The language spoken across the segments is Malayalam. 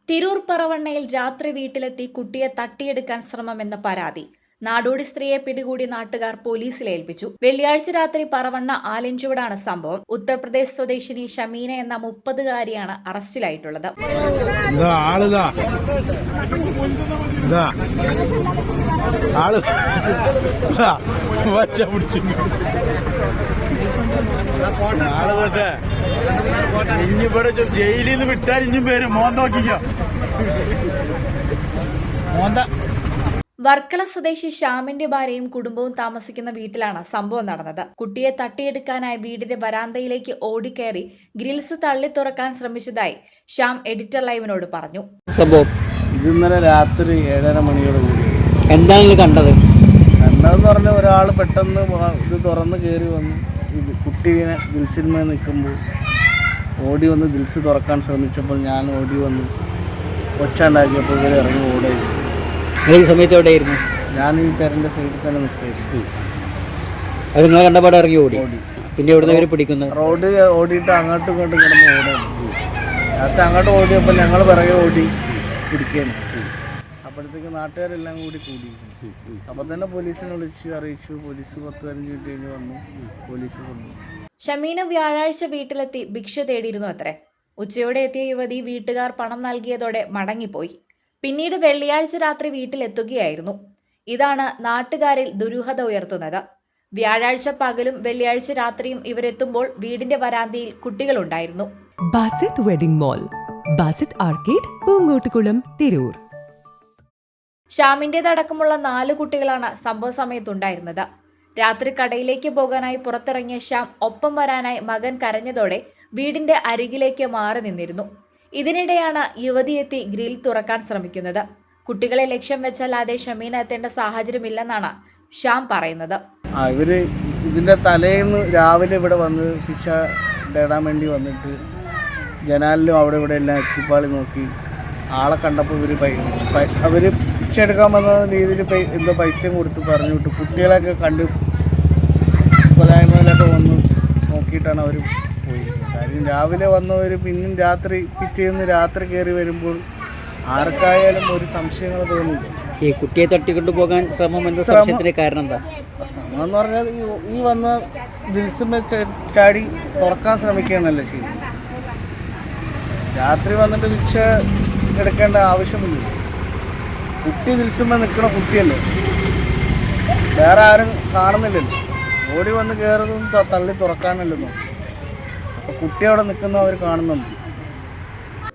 തിരൂർ പറവണ്ണയിൽ രാത്രി വീട്ടിലെത്തി കുട്ടിയെ തട്ടിയെടുക്കാൻ ശ്രമമെന്ന പരാതി. നാടോടി സ്ത്രീയെ പിടികൂടി നാട്ടുകാർ പോലീസിൽ ഏൽപ്പിച്ചു. വെള്ളിയാഴ്ച രാത്രി പറവണ്ണ ആലഞ്ചുവടാണ് സംഭവം. ഉത്തർപ്രദേശ് സ്വദേശിനി ഷമീന എന്ന 30-കാരിയാണ് അറസ്റ്റിലായിട്ടുള്ളത്. ജയിലിൽ നിന്ന് വിട്ടാൽ ഇഞ്ഞും പേര് മോൻ നോക്കിക്കോ. വർക്കല സ്വദേശി ശ്യാമിന്റെ ഭാര്യയും കുടുംബവും താമസിക്കുന്ന വീട്ടിലാണ് സംഭവം നടന്നത്. കുട്ടിയെ തട്ടിയെടുക്കാനായി വീടിന്റെ വരാന്തയിലേക്ക് ഓടിക്കയറി ഗ്രിൽസ് തള്ളി തുറക്കാൻ ശ്രമിച്ചതായി ശ്യാം എഡിറ്റർ ലൈവിനോട് പറഞ്ഞു. സംഭവം ഇത് ഇന്നലെ രാത്രി 7:30 മണിയോട് കൂടി. എന്താണ് കണ്ടത്? കണ്ടതെന്ന് പറഞ്ഞാൽ ഒരാൾ പെട്ടെന്ന് ഇത് തുറന്ന് കയറി വന്നു. ഇത് കുട്ടീനെ ദിൽസിന്മേൽ നിൽക്കുമ്പോൾ ഓടി വന്ന് ദിൽസ് തുറക്കാൻ ശ്രമിച്ചപ്പോൾ ഞാൻ ഓടി വന്ന് ഒച്ച ഉണ്ടാക്കിയപ്പോൾ ഇവർ ഇറങ്ങി ഓടായിരുന്നു. ഈ സമയത്ത് എവിടെയായിരുന്നു? ഞാൻ ഈ പേരൻ്റെ സൈഡിൽ തന്നെ നിൽക്കായിരുന്നു. അവർ നിങ്ങളെ കണ്ടപാടെ ഇറങ്ങി ഓടി. പിന്നെ എവിടെ നിന്ന് പിടിക്കുന്നത്? റോഡ് ഓടിയിട്ട് അങ്ങോട്ടും ഇങ്ങോട്ടും കിടന്ന് ഓടായിരുന്നു. ലാസ്റ്റ് അങ്ങോട്ട് ഓടിയപ്പോൾ ഞങ്ങൾ പിറകെ ഓടി പിടിക്കുകയാണ്. അപ്പോഴത്തേക്ക് നാട്ടുകാരെല്ലാം കൂടി അപ്പോൾ തന്നെ പോലീസിനെ വിളിച്ച് അറിയിച്ചു. പോലീസ് 10-15 മിനിറ്റ് കഴിഞ്ഞ് വന്നു. പോലീസ് കൊണ്ടുപോയി. ഷമീന വ്യാഴാഴ്ച വീട്ടിലെത്തി ഭിക്ഷ തേടിയിരുന്നു അത്രേ. ഉച്ചയോടെ എത്തിയ യുവതി വീട്ടുകാർ പണം നൽകിയതോടെ മടങ്ങിപ്പോയി. പിന്നീട് വെള്ളിയാഴ്ച രാത്രി വീട്ടിലെത്തുകയായിരുന്നു. ഇതാണ് നാട്ടുകാരിൽ ദുരൂഹത ഉയർത്തുന്നത്. വ്യാഴാഴ്ച പകലും വെള്ളിയാഴ്ച രാത്രിയും ഇവരെത്തുമ്പോൾ വീടിന്റെ വരാന്തയിൽ കുട്ടികളുണ്ടായിരുന്നു. Basith wedding mall, Basith arcade, Poongottukulam, Tirur. ശ്യാമിന്റേതടക്കമുള്ള 4 കുട്ടികളാണ് സംഭവ സമയത്തുണ്ടായിരുന്നത്. രാത്രി കടയിലേക്ക് പോകാനായി പുറത്തിറങ്ങിയ ശ്യാം ഒപ്പം വരാനായി മകൻ കരഞ്ഞതോടെ വീടിന്റെ അരികിലേക്ക് മാറി നിന്നിരുന്നു. ഇതിനിടെയാണ് യുവതിയെത്തി ഗ്രിൽ തുറക്കാൻ ശ്രമിക്കുന്നത്. കുട്ടികളെ ലക്ഷ്യം വെച്ചല്ലാതെ ഷമീന എത്തേണ്ട സാഹചര്യമില്ലെന്നാണ് ശ്യാം പറയുന്നത്. ഇവര് ഇതിന്റെ തലേന്ന് രാവിലെ ഇവിടെ വന്ന് ഭിക്ഷ തേടാൻ വേണ്ടി വന്നിട്ട് ജനാലിലും അവിടെ ഇവിടെ എല്ലാം എത്തിപ്പാളി നോക്കി. ആളെ കണ്ടപ്പോൾ അവര് ഭിക്ഷ എടുക്കാൻ വന്ന രീതിയിൽ എന്തോ പൈസയും കൊടുത്ത് പറഞ്ഞു വിട്ടു. കുട്ടികളെയൊക്കെ കണ്ട് കൊലായ്മയിലൊക്കെ വന്ന് നോക്കിയിട്ടാണ് അവർ പോയി. കാര്യം രാവിലെ വന്നവർ പിന്നും പിറ്റേന്ന് രാത്രി കയറി വരുമ്പോൾ ആർക്കായാലും ഒരു സംശയങ്ങൾ തോന്നില്ല. ഈ കുട്ടിയെ തട്ടിക്കൊണ്ടു പോകാൻ ശ്രമം കാരണം എന്താ? ശ്രമം എന്ന് പറഞ്ഞാൽ ഈ വന്ന ദിൽസുമേ ചാടി തുറക്കാൻ ശ്രമിക്കുകയാണല്ലോ ശരി. രാത്രി വന്നിട്ട് ഭിക്ഷ എടുക്കേണ്ട ആവശ്യമില്ല. കുട്ടി ദിൽസുമേ നിൽക്കണ കുട്ടിയല്ലേ, വേറെ ആരും കാണുന്നില്ലല്ലോ. ഓടി വന്ന് കയറുന്നതും തള്ളി തുറക്കാനല്ലോ. അപ്പോൾ കുട്ടി അവിടെ നിൽക്കുന്ന അവർ കാണുന്നുണ്ട്.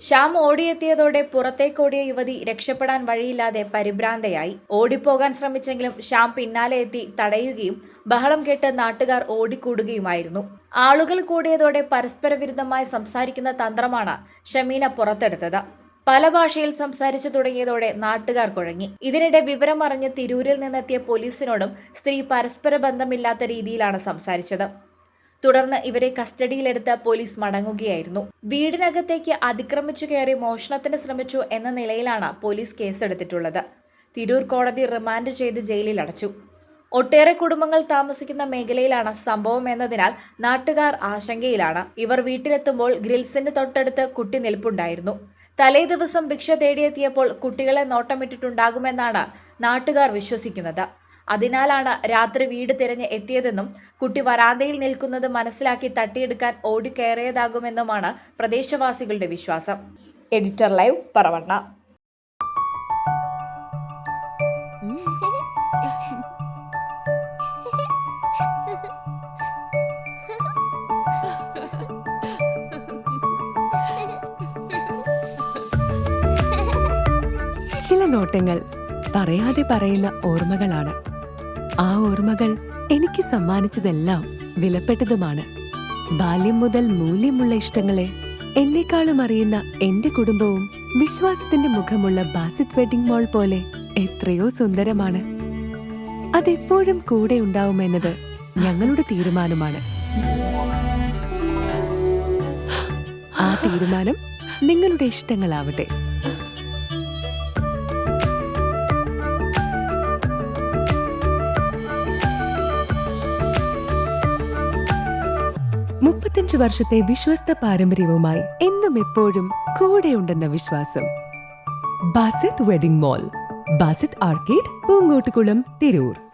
ശ്യാം ഓടിയെത്തിയതോടെ പുറത്തേക്കോടിയ യുവതി രക്ഷപ്പെടാൻ വഴിയില്ലാതെ പരിഭ്രാന്തയായി. ഓടിപ്പോകാൻ ശ്രമിച്ചെങ്കിലും ശ്യാം പിന്നാലെ എത്തി തടയുകയും ബഹളം കേട്ട് നാട്ടുകാർ ഓടിക്കൂടുകയുമായിരുന്നു. ആളുകൾ കൂടിയതോടെ പരസ്പര വിരുദ്ധമായി സംസാരിക്കുന്ന തന്ത്രമാണ് ഷമീന പുറത്തെടുത്തത്. പല ഭാഷയിൽ സംസാരിച്ചു തുടങ്ങിയതോടെ നാട്ടുകാർ കുഴങ്ങി. ഇതിനിടെ വിവരമറിഞ്ഞ് തിരൂരിൽ നിന്നെത്തിയ പോലീസിനോടും സ്ത്രീ പരസ്പര ബന്ധമില്ലാത്ത രീതിയിലാണ് സംസാരിച്ചത്. തുടർന്ന് ഇവരെ കസ്റ്റഡിയിലെടുത്ത് പോലീസ് മടങ്ങുകയായിരുന്നു. വീടിനകത്തേക്ക് അതിക്രമിച്ചു കയറി മോഷണത്തിന് ശ്രമിച്ചു എന്ന നിലയിലാണ് പോലീസ് കേസെടുത്തിട്ടുള്ളത്. തിരൂർ കോടതി റിമാൻഡ് ചെയ്ത് ജയിലിൽ അടച്ചു. ഒട്ടേറെ കുടുംബങ്ങൾ താമസിക്കുന്ന മേഖലയിലാണ് സംഭവം എന്നതിനാൽ നാട്ടുകാർ ആശങ്കയിലാണ്. ഇവർ വീട്ടിലെത്തുമ്പോൾ ഗ്രിൽസിന്റെ തൊട്ടടുത്ത് കുട്ടി നിൽപ്പുണ്ടായിരുന്നു. തലേ ദിവസം ഭിക്ഷ തേടിയെത്തിയപ്പോൾ കുട്ടികളെ നോട്ടമിട്ടിട്ടുണ്ടാകുമെന്നാണ് നാട്ടുകാർ വിശ്വസിക്കുന്നത്. അതിനാലാണ് രാത്രി വീട് തിരഞ്ഞ് എത്തിയതെന്നും കുട്ടി വരാന്തയിൽ നിൽക്കുന്നത് മനസ്സിലാക്കി തട്ടിയെടുക്കാൻ ഓടിക്കയറിയതാകുമെന്നുമാണ് പ്രദേശവാസികളുടെ വിശ്വാസം. Editor live, Paravanna. ചില നോട്ടങ്ങൾ പറയാതെ പറയുന്ന ഓർമ്മകളാണ്. ആ ഓർമ്മകൾ എനിക്ക് സമ്മാനിച്ചതെല്ലാം വിലപ്പെട്ടതുമാണ്. ബാല്യം മുതൽ മൂല്യമുള്ള ഇഷ്ടങ്ങളെ എന്നെക്കാളും അറിയുന്ന എന്റെ കുടുംബവും വിശ്വാസത്തിന്റെ മുഖമുള്ള ബാസിത് വെഡിംഗ് മോൾ പോലെ എത്രയോ സുന്ദരമാണ്. അതെപ്പോഴും കൂടെ ഉണ്ടാവുമെന്നത് ഞങ്ങളുടെ തീരുമാനമാണ്. ആ തീരുമാനം നിങ്ങളുടെ ഇഷ്ടങ്ങളാവട്ടെ. വർഷത്തെ വിശ്വസ്ത പാരമ്പര്യവുമായി എന്നും എപ്പോഴും കൂടെയുണ്ടെന്ന വിശ്വാസം. Basith wedding mall, Basith arcade, Poongottukulam, Tirur.